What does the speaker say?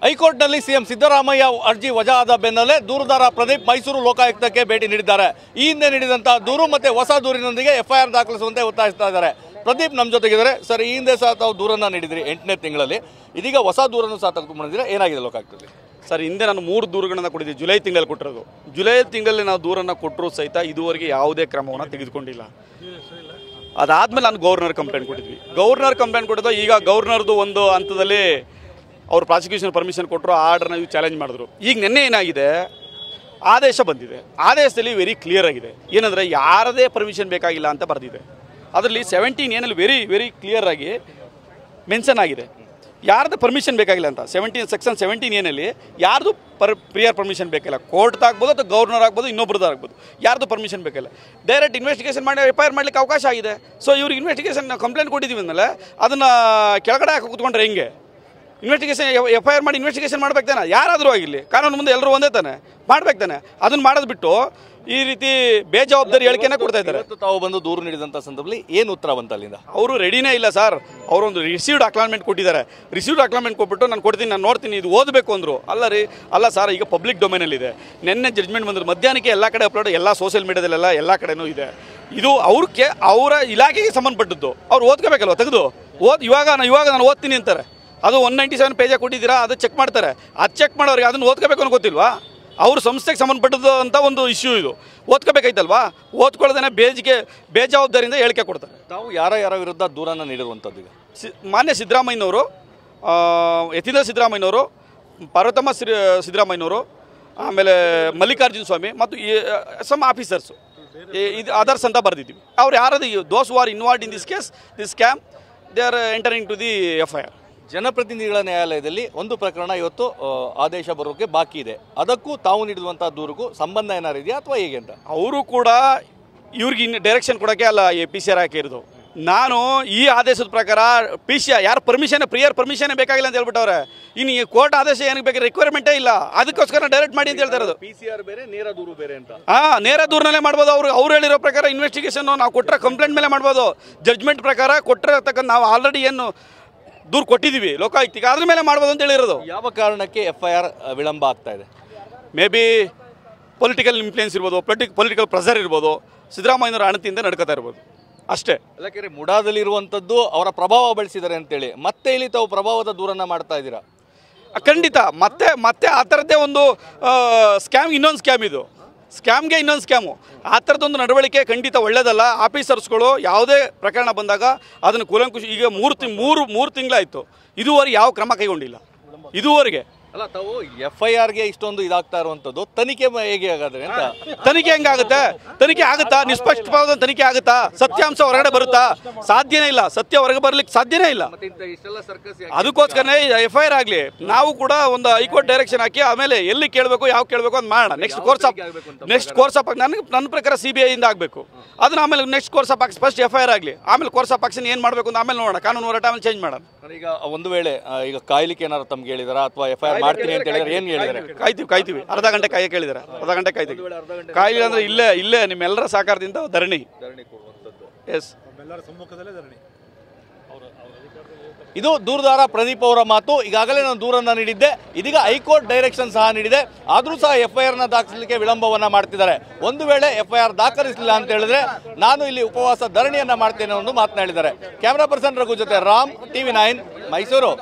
ಹೈಕೋರ್ಟ್ನಲ್ಲಿ ಸಿಎಂ ಸಿದ್ದರಾಮಯ್ಯ ಅರ್ಜಿ ವಜಾ ಆದ ಬೆನ್ನಲ್ಲೇ ದೂರುದಾರ ಪ್ರದೀಪ್ ಮೈಸೂರು ಲೋಕಾಯುಕ್ತಕ್ಕೆ ಭೇಟಿ ನೀಡಿದ್ದಾರೆ. ಈ ಹಿಂದೆ ನೀಡಿದಂತಹ ದೂರು ಮತ್ತೆ ಹೊಸ ದೂರಿನೊಂದಿಗೆ ಎಫ್ಐಆರ್ ದಾಖಲಿಸುವಂತೆ ಒತ್ತಾಯಿಸ್ತಾ ಇದ್ದಾರೆ. ಪ್ರದೀಪ್ ನಮ್ಮ ಜೊತೆಗಿದ್ದಾರೆ. ಸರ್, ಈ ಹಿಂದೆ ಸಹ ತಾವು ದೂರನ್ನ ನೀಡಿದ್ರಿ 8ನೇ ತಿಂಗಳಲ್ಲಿ, ಇದೀಗ ಹೊಸ ದೂರನ್ನು ಸಹ ತೆಗೆದುಕೊಂಡಿದ್ದೀರಾ, ಏನಾಗಿದೆ ಲೋಕಾಯುಕ್ತದಲ್ಲಿ? ಸರ್, ಹಿಂದೆ ನಾನು 3 ದೂರುಗಳನ್ನು ಕೊಟ್ಟಿದ್ದೆ. ಜುಲೈ ತಿಂಗಳಲ್ಲಿ ಕೊಟ್ಟಿರೋದು. ಜುಲೈ ತಿಂಗಳಲ್ಲಿ ನಾವು ದೂರನ್ನು ಕೊಟ್ಟರು ಸಹಿತ ಇದುವರೆಗೆ ಯಾವುದೇ ಕ್ರಮವನ್ನು ತೆಗೆದುಕೊಂಡಿಲ್ಲ. ಅದಾದಮೇಲೆ ನಾನು ಗವರ್ನರ್ ಕಂಪ್ಲೇಂಟ್ ಕೊಟ್ಟಿದ್ವಿ. ಗವರ್ನರ್ ಕಂಪ್ಲೇಂಟ್ ಕೊಟ್ಟಿದ್ದು ಈಗ ಗವರ್ನರ್ದು ಒಂದು ಹಂತದಲ್ಲಿ ಅವರು ಪ್ರಾಸಿಕ್ಯೂಷನ್ ಪರ್ಮಿಷನ್ ಕೊಟ್ಟರು, ಆರ್ಡರ್ನ ಚಾಲೆಂಜ್ ಮಾಡಿದ್ರು. ಈಗ ನಿನ್ನೆ ಏನಾಗಿದೆ, ಆದೇಶ ಬಂದಿದೆ. ಆದೇಶದಲ್ಲಿ ವೆರಿ ಕ್ಲಿಯರ್ ಆಗಿದೆ ಏನಂದರೆ ಯಾರದೇ ಪರ್ಮಿಷನ್ ಬೇಕಾಗಿಲ್ಲ ಅಂತ ಬರೆದಿದೆ. ಅದರಲ್ಲಿ 17 ಏನಲ್ಲಿ ವೆರಿ ಕ್ಲಿಯರ್ ಆಗಿ ಮೆನ್ಷನ್ ಆಗಿದೆ ಯಾರ್ದು ಪರ್ಮಿಷನ್ ಬೇಕಾಗಿಲ್ಲ ಅಂತ. ಸೆಕ್ಷನ್ 17 ಏನಲ್ಲಿ ಯಾರ್ದು ಪ್ರಿಯರ್ ಪರ್ಮಿಷನ್ ಬೇಕಿಲ್ಲ. ಕೋರ್ಟ್ ಆಗ್ಬೋದು ಅಥವಾ ಗವರ್ನರ್ ಆಗ್ಬೋದು, ಇನ್ನೊಬ್ರದ್ದು ಆಗ್ಬೋದು, ಯಾರ್ದು ಪರ್ಮಿಷನ್ ಬೇಕಿಲ್ಲ. ಡೈರೆಕ್ಟ್ ಇನ್ವೆಸ್ಟಿಗೇಷನ್ ಮಾಡಿ ಎಫ್ಐಆರ್ ಮಾಡಲಿಕ್ಕೆ ಅವಕಾಶ ಆಗಿದೆ. ಸೊ ಇವ್ರಿಗೆ ಇನ್ವೆಸ್ಟಿಗೇಷನ್ ಕಂಪ್ಲೇಂಟ್ ಕೊಟ್ಟಿದ್ದೀವಿ ಅಂದಮೇಲೆ ಅದನ್ನು ಕೆಳಗಡೆ ಹಾಕಿ ಕೂತ್ಕೊಂಡ್ರೆ ಹೆಂಗೆ? ಇನ್ವೆಸ್ಟಿಗೇಷನ್ ಎಫ್ಐಆರ್ ಮಾಡಿ ಇನ್ವೆಸ್ಟಿಗೇಷನ್ ಮಾಡ್ಬೇಕು ತಾನೆ, ಯಾರಾದರೂ ಆಗಿರಲಿ. ಕಾನೂನು ಮುಂದೆ ಎಲ್ಲರೂ ಒಂದೇ ತಾನೆ, ಮಾಡ್ಬೇಕು ತಾನೆ. ಅದನ್ನು ಮಾಡೋದು ಬಿಟ್ಟು ಈ ರೀತಿ ಬೇಜವಾಬ್ದಾರಿ ಹೇಳಿಕೆನ ಕೊಡ್ತಾ ಇದ್ದಾರೆ. ತಾವು ಬಂದು ದೂರು ನೀಡಿದಂಥ ಸಂದರ್ಭದಲ್ಲಿ ಏನು ಉತ್ತರ ಬಂತ ಅಲ್ಲಿಂದ? ಅವರು ರೆಡಿನೇ ಇಲ್ಲ ಸರ್. ಅವರೊಂದು ರಿಸೀವ್ಡ್ ಅಕ್ಲಾನ್ಮೆಂಟ್ ಕೊಟ್ಟಿದ್ದಾರೆ. ರಿಸೀವ್ಡ್ ಅಕ್ಲಾನ್ಮೆಂಟ್ ಕೊಟ್ಬಿಟ್ಟು ನಾನು ಕೊಡ್ತೀನಿ, ನಾನು ನೋಡ್ತೀನಿ, ಇದು ಓದಬೇಕು ಅಂದರು. ಅಲ್ಲ ಸರ್, ಈಗ ಪಬ್ಲಿಕ್ ಡೊಮೇನಲ್ಲಿದೆ. ನಿನ್ನೆ ಜಡ್ಜ್ಮೆಂಟ್ ಬಂದರು, ಮಧ್ಯಾಹ್ನಕ್ಕೆ ಎಲ್ಲ ಕಡೆ ಅಪ್ಲೋಡ್, ಎಲ್ಲ ಸೋಷಿಯಲ್ ಮೀಡಿಯಾದಲ್ಲೆಲ್ಲ ಎಲ್ಲ ಕಡೆನೂ ಇದೆ. ಇದು ಅವರ ಇಲಾಖೆಗೆ ಸಂಬಂಧಪಟ್ಟದ್ದು. ಅವ್ರು ಓದ್ಕೋಬೇಕಲ್ವ, ತೆಗೆದು ಇವಾಗ ನಾನು ಓದ್ತೀನಿ ಅಂತಾರೆ. ಅದು 197 ಪೇಜಾಗಿ ಕೊಟ್ಟಿದ್ದೀರಾ, ಅದು ಚೆಕ್ ಮಾಡ್ತಾರೆ. ಅದು ಚೆಕ್ ಮಾಡೋರಿಗೆ ಅದನ್ನು ಓದ್ಕೋಬೇಕು ಅನ್ನೋ ಗೊತ್ತಿಲ್ವಾ? ಅವ್ರ ಸಂಸ್ಥೆಗೆ ಸಂಬಂಧಪಟ್ಟದ್ದು ಅಂತ ಒಂದು ಇಶ್ಯೂ ಇದು. ಓದ್ಕೋಬೇಕೈತಲ್ವಾ? ಓದ್ಕೊಳ್ಳೋದೇನೆ ಬೇಜವಾಬ್ದಾರಿಯಿಂದ ಹೇಳಿಕೆ ಕೊಡ್ತಾರೆ. ತಾವು ಯಾರ ವಿರುದ್ಧ ದೂರನ್ನು ನೀಡಿರುವಂಥದ್ದು? ಈಗ ಮಾನ್ಯ ಸಿದ್ದರಾಮಯ್ಯನವರು, ಯತೀಂದ್ರ ಸಿದ್ದರಾಮಯ್ಯನವರು, ಪಾರ್ವತಮ್ಮ ಸಿದ್ದರಾಮಯ್ಯನವರು, ಆಮೇಲೆ ಮಲ್ಲಿಕಾರ್ಜುನ ಸ್ವಾಮಿ ಮತ್ತು ಸಮ್ ಆಫೀಸರ್ಸು, ಇದು ಅದರ್ಸ್ ಅಂತ ಬರೆದಿದ್ದೀವಿ. ಅವ್ರು ಯಾರದು those who are involved in this scam, they are entering to the FIR. ಜನಪ್ರತಿನಿಧಿಗಳ ನ್ಯಾಯಾಲಯದಲ್ಲಿ ಒಂದು ಪ್ರಕರಣ ಇವತ್ತು ಆದೇಶ ಬರೋಕ್ಕೆ ಬಾಕಿ ಇದೆ. ಅದಕ್ಕೂ ತಾವು ನೀಡಿರುವಂತಹ ದೂರಿಗೂ ಸಂಬಂಧ ಏನಾರು ಇದೆಯಾ ಅಥವಾ ಹೇಗೆ ಅಂತ? ಅವರು ಕೂಡ ಇವ್ರಿಗೆ ಇನ್ನು ಡೈರೆಕ್ಷನ್ ಕೊಡೋಕ್ಕೆ ಅಲ್ಲ PCR ಹಾಕಿರೋದು. ನಾನು ಈ ಆದೇಶದ ಪ್ರಕಾರ ಯಾರು ಪ್ರಿಯರ್ ಪರ್ಮಿಷನೇ ಬೇಕಾಗಿಲ್ಲ ಅಂತ ಹೇಳ್ಬಿಟ್ಟವ್ರೆ. ಇನ್ನು ಈ ಕೋರ್ಟ್ ಆದೇಶ ಏನಕ್ಕೆ ಬೇಕು, ರಿಕ್ವೈರ್ಮೆಂಟೇ ಇಲ್ಲ. ಅದಕ್ಕೋಸ್ಕರ ಡೈರೆಕ್ಟ್ ಮಾಡಿ ಅಂತ ಹೇಳ್ತಾ ಇರೋದು. PCR ಬೇರೆ, ನೇರ ದೂರು ಬೇರೆ ಅಂತ. ನೇರ ದೂರನಲ್ಲೇ ಮಾಡ್ಬೋದು. ಅವ್ರು ಹೇಳಿರೋ ಪ್ರಕಾರ ಇನ್ವೆಸ್ಟಿಗೇಷನ್ ನಾವು ಕೊಟ್ಟರೆ ಕಂಪ್ಲೇಂಟ್ ಮೇಲೆ ಮಾಡ್ಬೋದು. ಜಡ್ಜ್ಮೆಂಟ್ ಪ್ರಕಾರ ಕೊಟ್ಟಿರತಕ್ಕಂಥ ನಾವು ಆಲ್ರೆಡಿ ಏನು ದೂರು ಕೊಟ್ಟಿದ್ದೀವಿ ಲೋಕಾಯುಕ್ತಿಗೆ, ಅದ್ರ ಮೇಲೆ ಮಾಡ್ಬೋದು ಅಂತ ಹೇಳಿರೋದು. ಯಾವ ಕಾರಣಕ್ಕೆ FIR ವಿಳಂಬ ಆಗ್ತಾ ಇದೆ? ಮೇ ಬಿ ಪೊಲಿಟಿಕಲ್ ಇನ್ಫ್ಲೂಯೆನ್ಸ್ ಇರ್ಬೋದು, ಪೊಲಿಟಿಕಲ್ ಪ್ರೆಷರ್ ಇರ್ಬೋದು, ಸಿದ್ದರಾಮಯ್ಯನವರ ಅಣತಿಯಿಂದ ನಡ್ಕೋತಾ ಇರ್ಬೋದು ಅಷ್ಟೇ. ಯಾಕೆಂದರೆ ಮುಡಾದಲ್ಲಿರುವಂಥದ್ದು ಅವರ ಪ್ರಭಾವ ಬಳಸಿದ್ದಾರೆ ಅಂತೇಳಿ ಮತ್ತೆ ಇಲ್ಲಿ ತಾವು ಪ್ರಭಾವದ ದೂರನ್ನು ಮಾಡ್ತಾ ಇದ್ದೀರಾ? ಖಂಡಿತ. ಮತ್ತೆ ಆ ಥರದ್ದೇ ಒಂದು ಸ್ಕ್ಯಾಮ್, ಇನ್ನೊಂದು ಸ್ಕ್ಯಾಮ್ ಇದು. ಸ್ಕ್ಯಾಮ್ಗೆ ಇನ್ನೊಂದು ಸ್ಕ್ಯಾಮು. ಆ ಥರದೊಂದು ನಡವಳಿಕೆ ಖಂಡಿತ ಒಳ್ಳೆಯದಲ್ಲ. ಆಫೀಸರ್ಸ್ಗಳು ಯಾವುದೇ ಪ್ರಕರಣ ಬಂದಾಗ ಅದನ್ನು ಕೂಲಂಕುಷ, ಈಗ ಮೂರು ತಿಂಗಳಾಯಿತು, ಇದುವರೆಗೆ ಯಾವ ಕ್ರಮ ಕೈಗೊಂಡಿಲ್ಲ ಇದುವರೆಗೆ. ಅಲ್ಲ, ತಾವು FIRಗೆ ಇಷ್ಟೊಂದು ಇದಾಗ್ತಾ ಇರುವಂಥದ್ದು ತನಿಖೆ ಹೇಗೆ ಆಗಾದ್ರೆ ಅಂತ? ತನಿಖೆ ಹೆಂಗಾಗುತ್ತೆ? ತನಿಖೆ ಆಗುತ್ತಾ? ನಿಷ್ಪಕ್ಷಪಾತ ತನಿಖೆ ಆಗುತ್ತಾ? ಸತ್ಯಾಂಶ ಹೊರಗಡೆ ಬರುತ್ತಾ? ಸಾಧ್ಯನೇ ಇಲ್ಲ. ಸತ್ಯ ಹೊರಗೆ ಬರಲಿಕ್ಕೆ ಸಾಧ್ಯನೇ ಇಲ್ಲ. ಅದಕ್ಕೋಸ್ಕರನೇ FIR ಆಗಲಿ, ನಾವು ಕೂಡ ಒಂದು ಹೈಕೋರ್ಟ್ ಡೈರೆಕ್ಷನ್ ಹಾಕಿ ಆಮೇಲೆ ಎಲ್ಲಿ ಕೇಳಬೇಕು, ಯಾವ ಕೇಳಬೇಕು ಅಂತ ಮಾಡೋಣ. ನೆಕ್ಸ್ಟ್ ಕೋರ್ಸ್ ಆಫ್ ನನ್ನ ಪ್ರಕಾರ CBI ಇಂದ ಆಗಬೇಕು. ಅದನ್ನ ಆಮೇಲೆ next course of action, first FIR ಆಗಲಿ, ಆಮೇಲೆ ಕೋರ್ಸ್ ಆಫ್ ಆಕ್ಷನ್ ಏನು ಮಾಡಬೇಕು ಅಂತ ಆಮೇಲೆ ನೋಡೋಣ. ಕಾನೂನು ಹೋರಾಟ ಆಮೇಲೆ ಚೇಂಜ್ ಮಾಡೋಣ. ಈಗ ಒಂದು ವೇಳೆ ಈಗ ಕಾಯ್ಲಿಕ್ಕೆ ಏನಾರು ತಮ್ಗೆ ಹೇಳಿದಾರ ಅಥವಾ FIR ಮಾಡ್ತೀನಿ ಅಂತ ಹೇಳಿದ್ರೆ ಏನು ಹೇಳಿದಾರೆ? ಕಾಯ್ತೀವಿ. ಅರ್ಧ ಗಂಟೆ ಕಾಯಕ್ಕೆ ಹೇಳಿದಾರೆ. ಅರ್ಧ ಗಂಟೆ ಕಾಯ್ತೀವಿ. ಕಾಯಿಲ್ಲ ಅಂದ್ರೆ ಇಲ್ಲೇ ನಿಮ್ಮೆಲ್ಲರ ಸಹಕಾರದಿಂದ ಧರಣಿ ಕೊಡುವಂಥದ್ದು. ಎಸ್, ಇದು ದೂರುದಾರ ಪ್ರದೀಪ್ ಅವರ ಮಾತು. ಈಗಾಗಲೇ ನಾನು ದೂರನ್ನು ನೀಡಿದ್ದೆ, ಇದೀಗ ಹೈಕೋರ್ಟ್ ಡೈರೆಕ್ಷನ್ ಸಹ ನೀಡಿದೆ. ಆದರೂ ಸಹ FIRನ ದಾಖಲಿಸಲಿಕ್ಕೆ ವಿಳಂಬವನ್ನ ಮಾಡ್ತಿದ್ದಾರೆ. ಒಂದು ವೇಳೆ FIR ದಾಖಲಿಸಲಿಲ್ಲ ಅಂತ ಹೇಳಿದ್ರೆ ನಾನು ಇಲ್ಲಿ ಉಪವಾಸ ಧರಣಿಯನ್ನ ಮಾಡ್ತೇನೆ ಎಂದು ಮಾತನಾಡಿದ್ದಾರೆ. ಕ್ಯಾಮರಾ ಪರ್ಸನ್ ರಘು ಜೊತೆ ರಾಮ್, TV9 ಮೈಸೂರು.